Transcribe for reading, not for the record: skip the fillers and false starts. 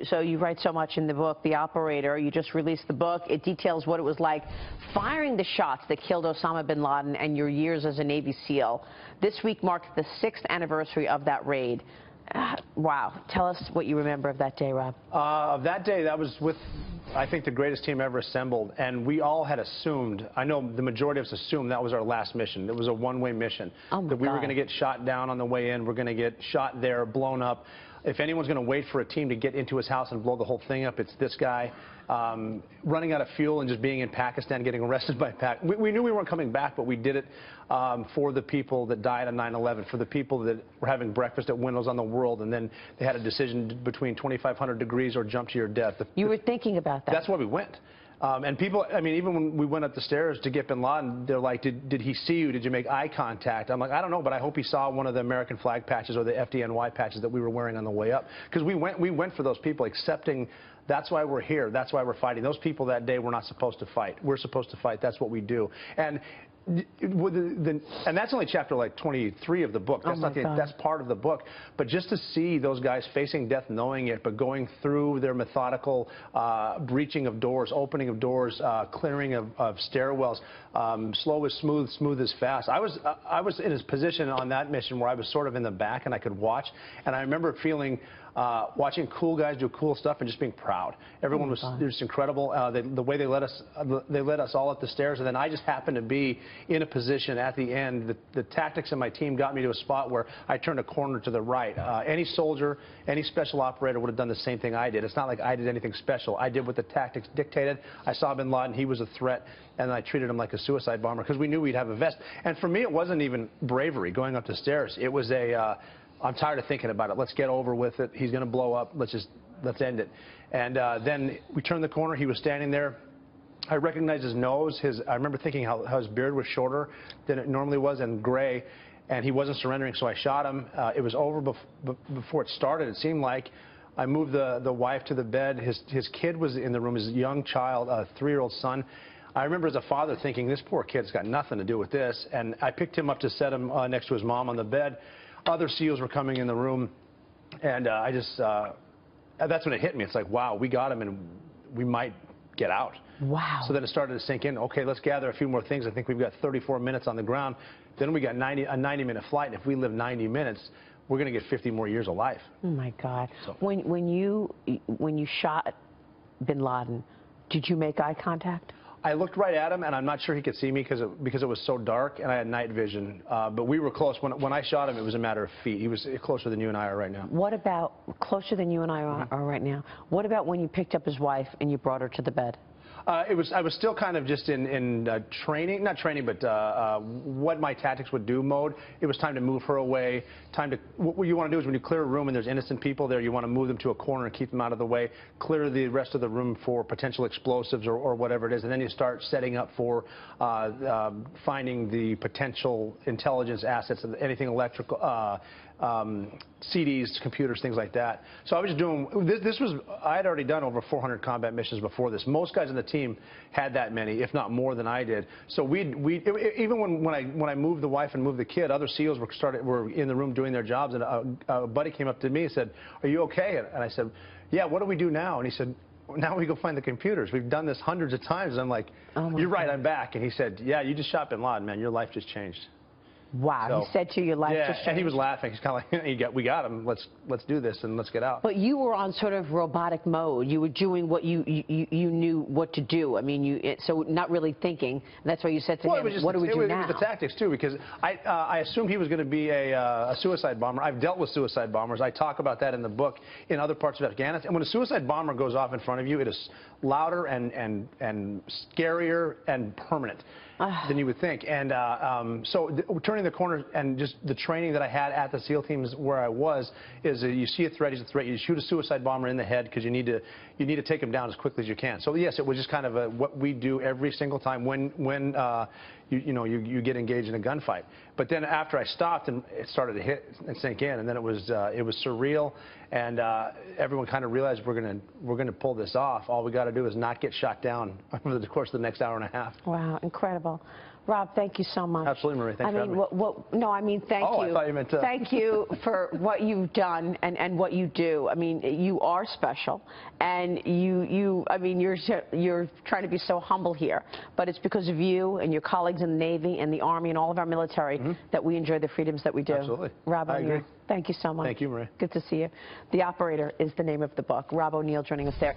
So you write so much in the book, The Operator. You just released the book. It details what it was like firing the shots that killed Osama Bin Laden and your years as a Navy SEAL. This week marked the 6th anniversary of that raid. Wow. Tell us what you remember of that day, Rob. Of that day, that was with, I think, the greatest team ever assembled. And we all had assumed, I know the majority of us assumed that was our last mission. It was a one-way mission. That we were going to get shot down on the way in. We're going to get shot there, blown up. If anyone's going to wait for a team to get into his house and blow the whole thing up, it's this guy. Running out of fuel and just being in Pakistan, getting arrested by Pakistan. We knew we weren't coming back, but we did it for the people that died on 9/11, for the people that were having breakfast at Windows on the World, and then they had a decision between 2,500 degrees or jump to your death. You were thinking about that. That's why we went. And people, I mean, even when we went up the stairs to get Bin Laden, they're like, did he see you? Did you make eye contact? I'm like, I don't know, but I hope he saw one of the American flag patches or the FDNY patches that we were wearing on the way up. Because we went for those people, accepting that's why we're here. That's why we're fighting. Those people that day were not supposed to fight. We're supposed to fight. That's what we do. And that's only chapter like 23 of the book. That's that's part of the book. But just to see those guys facing death, knowing it, but going through their methodical breaching of doors, opening of doors, clearing of stairwells, slow is smooth, smooth is fast. I was in his position on that mission where I was sort of in the back and I could watch, and I remember feeling watching cool guys do cool stuff and just being proud. Everyone was just incredible. The way they led us all up the stairs, and then I just happened to be in a position at the end. The tactics of my team got me to a spot where I turned a corner to the right. Any soldier, any special operator would have done the same thing I did. It's not like I did anything special. I did what the tactics dictated. I saw Bin Laden. He was a threat, and I treated him like a suicide bomber because we knew we'd have a vest. And for me, it wasn't even bravery going up the stairs. It was a I'm tired of thinking about it. Let's get over with it. He's going to blow up. Let's end it. And then we turned the corner. He was standing there. I recognized his nose. I remember thinking how his beard was shorter than it normally was and gray, and he wasn't surrendering, so I shot him. It was over before it started, it seemed like. I moved the wife to the bed. His kid was in the room, his young child, a 3-year-old son. I remember as a father thinking, this poor kid's got nothing to do with this, and I picked him up to set him next to his mom on the bed. Other SEALs were coming in the room, and that's when it hit me. It's like, wow, we got him, and we might get out. Wow. So then it started to sink in. Okay, let's gather a few more things. I think we've got 34 minutes on the ground. Then we got a 90-minute flight, and if we live 90 minutes, we're going to get 50 more years of life. Oh, my God. So, when you shot Bin Laden, did you make eye contact? I looked right at him, and I'm not sure he could see me because it was so dark, and I had night vision. But we were close. When I shot him, it was a matter of feet. He was closer than you and I are right now. What about closer than you and I are right now? What about when you picked up his wife and you brought her to the bed? I was still kind of just in training, not training, but what my tactics would do mode. It was time to move her away. What you want to do is when you clear a room and there's innocent people there, you want to move them to a corner and keep them out of the way, clear the rest of the room for potential explosives or whatever it is, and then you start setting up for finding the potential intelligence assets, anything electrical, CDs, computers, things like that. So I was doing this. I had already done over 400 combat missions before this. Most guys on the team had that many, if not more than I did. So even when I moved the wife and moved the kid, other SEALs were in the room doing their jobs, and a buddy came up to me and said, "Are you okay?" And I said, "Yeah. What do we do now?" And he said, "Now we go find the computers. We've done this hundreds of times." And I'm like, "You're right. I'm back." And he said, "Yeah, you just shot Bin Laden, man. Your life just changed." Wow, so, he said to you, your life just changed? And he was laughing. He's kind of like, we got him. Let's do this and let's get out. But you were on sort of robotic mode. You were doing what you knew what to do. I mean, so not really thinking. That's why you said to him, what do we do now? It was the tactics, too, because I assumed he was going to be a suicide bomber. I've dealt with suicide bombers. I talk about that in the book in other parts of Afghanistan. And when a suicide bomber goes off in front of you, it is louder and scarier and permanent than you would think. And so turning the corner and just the training that I had at the SEAL teams where I was is you see a threat, he's a threat. You shoot a suicide bomber in the head because you need to take him down as quickly as you can. So yes, it was just kind of what we do every single time when you get engaged in a gunfight. But then after I stopped, and it started to hit and sink in, and then it was surreal, and everyone kind of realized we're gonna pull this off. All we got to do is not get shot down over the course of the next hour and a half. Wow, incredible. Rob, thank you so much. Absolutely, Marie. Thanks for having me. No, I mean, thank you. Oh, I thought you meant to. Thank you for what you've done and what you do. I mean, you are special, and I mean, you're trying to be so humble here, but it's because of you and your colleagues in the Navy and the Army and all of our military that we enjoy the freedoms that we do. Absolutely. Rob I O'Neill, agree. thank you so much. Thank you, Marie. Good to see you. The Operator is the name of the book. Rob O'Neill joining us there.